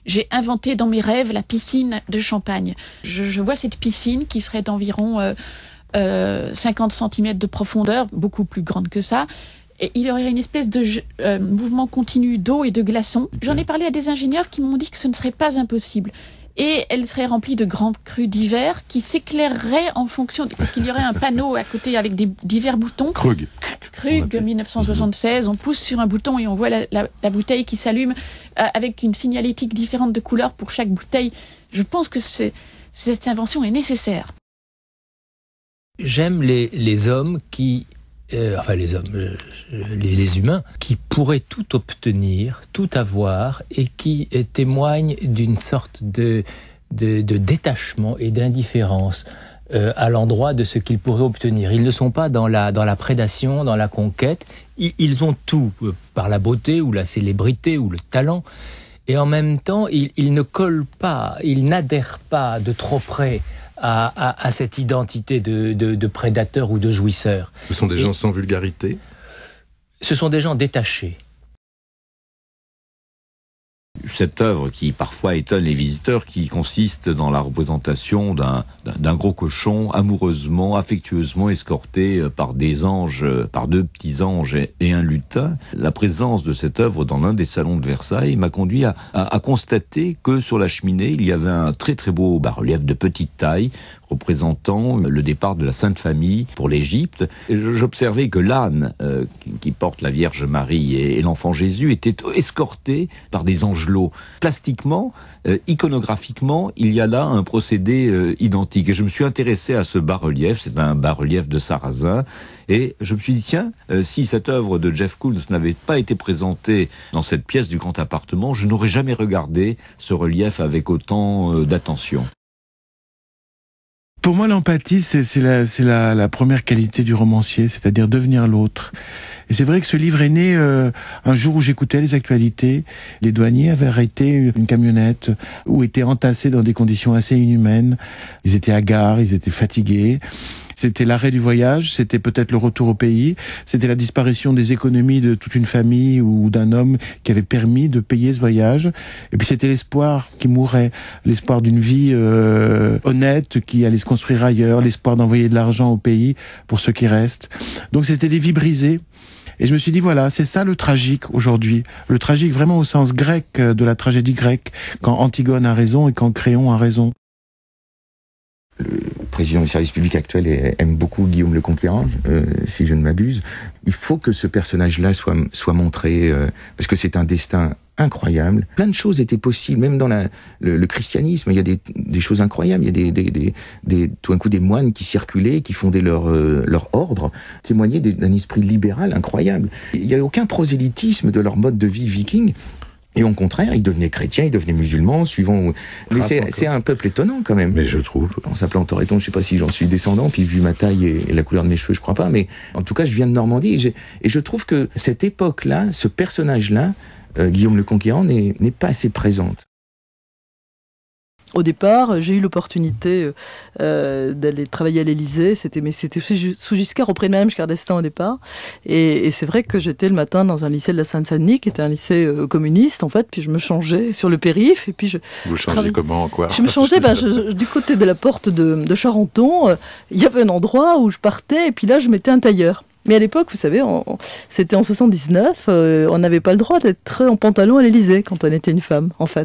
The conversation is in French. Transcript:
j'ai inventé dans mes rêves la piscine de Champagne. Je vois cette piscine qui serait d'environ 50 cm de profondeur, beaucoup plus grande que ça. Et il y aurait une espèce de mouvement continu d'eau et de glaçons. J'en ai parlé à des ingénieurs qui m'ont dit que ce ne serait pas impossible. Et elle serait remplie de grandes crues d'hiver qui s'éclaireraient en fonction... Parce qu'il y aurait un panneau à côté avec divers boutons. Krug 1976, on pousse sur un bouton et on voit la bouteille qui s'allume avec une signalétique différente de couleur pour chaque bouteille. Je pense que cette invention est nécessaire. J'aime les hommes qui... les humains qui pourraient tout obtenir, tout avoir et qui témoignent d'une sorte de détachement et d'indifférence à l'endroit de ce qu'ils pourraient obtenir. Ils ne sont pas dans la prédation, dans la conquête. Ils ont tout, par la beauté ou la célébrité ou le talent. Et en même temps, ils ne collent pas, ils n'adhèrent pas de trop près à cette identité de prédateur ou de jouisseur. Ce sont des gens sans vulgarité? Ce sont des gens détachés. Cette œuvre qui parfois étonne les visiteurs, qui consiste dans la représentation d'un gros cochon amoureusement, affectueusement escorté par des anges, par deux petits anges et un lutin. La présence de cette œuvre dans l'un des salons de Versailles m'a conduit à constater que sur la cheminée, il y avait un très très beau bas-relief de petite taille représentant le départ de la Sainte Famille pour l'Égypte. J'observais que l'âne qui porte la Vierge Marie et l'enfant Jésus était escorté par des angelots. Plastiquement, iconographiquement, il y a là un procédé identique. Et je me suis intéressé à ce bas-relief, c'est un bas-relief de Sarrazin, et je me suis dit, tiens, si cette œuvre de Jeff Koons n'avait pas été présentée dans cette pièce du grand appartement, je n'aurais jamais regardé ce relief avec autant d'attention. Pour moi, l'empathie, c'est la première qualité du romancier, c'est-à-dire devenir l'autre. Et c'est vrai que ce livre est né un jour où j'écoutais les actualités. Les douaniers avaient arrêté une camionnette où étaient entassés dans des conditions assez inhumaines. Ils étaient hagards, ils étaient fatigués. C'était l'arrêt du voyage, c'était peut-être le retour au pays, c'était la disparition des économies de toute une famille ou d'un homme qui avait permis de payer ce voyage. Et puis c'était l'espoir qui mourait, l'espoir d'une vie honnête qui allait se construire ailleurs, l'espoir d'envoyer de l'argent au pays pour ceux qui restent. Donc c'était des vies brisées. Et je me suis dit, voilà, c'est ça le tragique aujourd'hui. Le tragique vraiment au sens grec de la tragédie grecque, quand Antigone a raison et quand Créon a raison. Le président du service public actuel aime beaucoup Guillaume le Conquérant, si je ne m'abuse. Il faut que ce personnage-là soit montré, parce que c'est un destin incroyable. Plein de choses étaient possibles, même dans le christianisme. Il y a des choses incroyables. Il y a tout d'un coup des moines qui circulaient, qui fondaient leur ordre, témoignaient d'un esprit libéral incroyable. Il n'y a aucun prosélytisme de leur mode de vie viking. Et au contraire, ils devenaient chrétiens, ils devenaient musulmans, suivant... Mais c'est un peuple étonnant, quand même. Mais je trouve... En s'appelant Toreton, je sais pas si j'en suis descendant, puis vu ma taille et la couleur de mes cheveux, je crois pas, mais en tout cas, je viens de Normandie, et je trouve que cette époque-là, ce personnage-là, Guillaume le Conquérant, n'est pas assez présente. Au départ, j'ai eu l'opportunité d'aller travailler à l'Élysée. C'était sous Giscard, auprès de Madame Giscard d'Estaing au départ. Et c'est vrai que j'étais le matin dans un lycée de la Seine-Saint-Denis, qui était un lycée communiste, en fait. Puis je me changeais sur le périph'. Et puis Vous changez comment, quoi? Je me changeais du côté de la porte de Charenton. Il y avait un endroit où je partais, et puis là, je mettais un tailleur. Mais à l'époque, vous savez, c'était en 79, on n'avait pas le droit d'être en pantalon à l'Élysée quand on était une femme, en fait.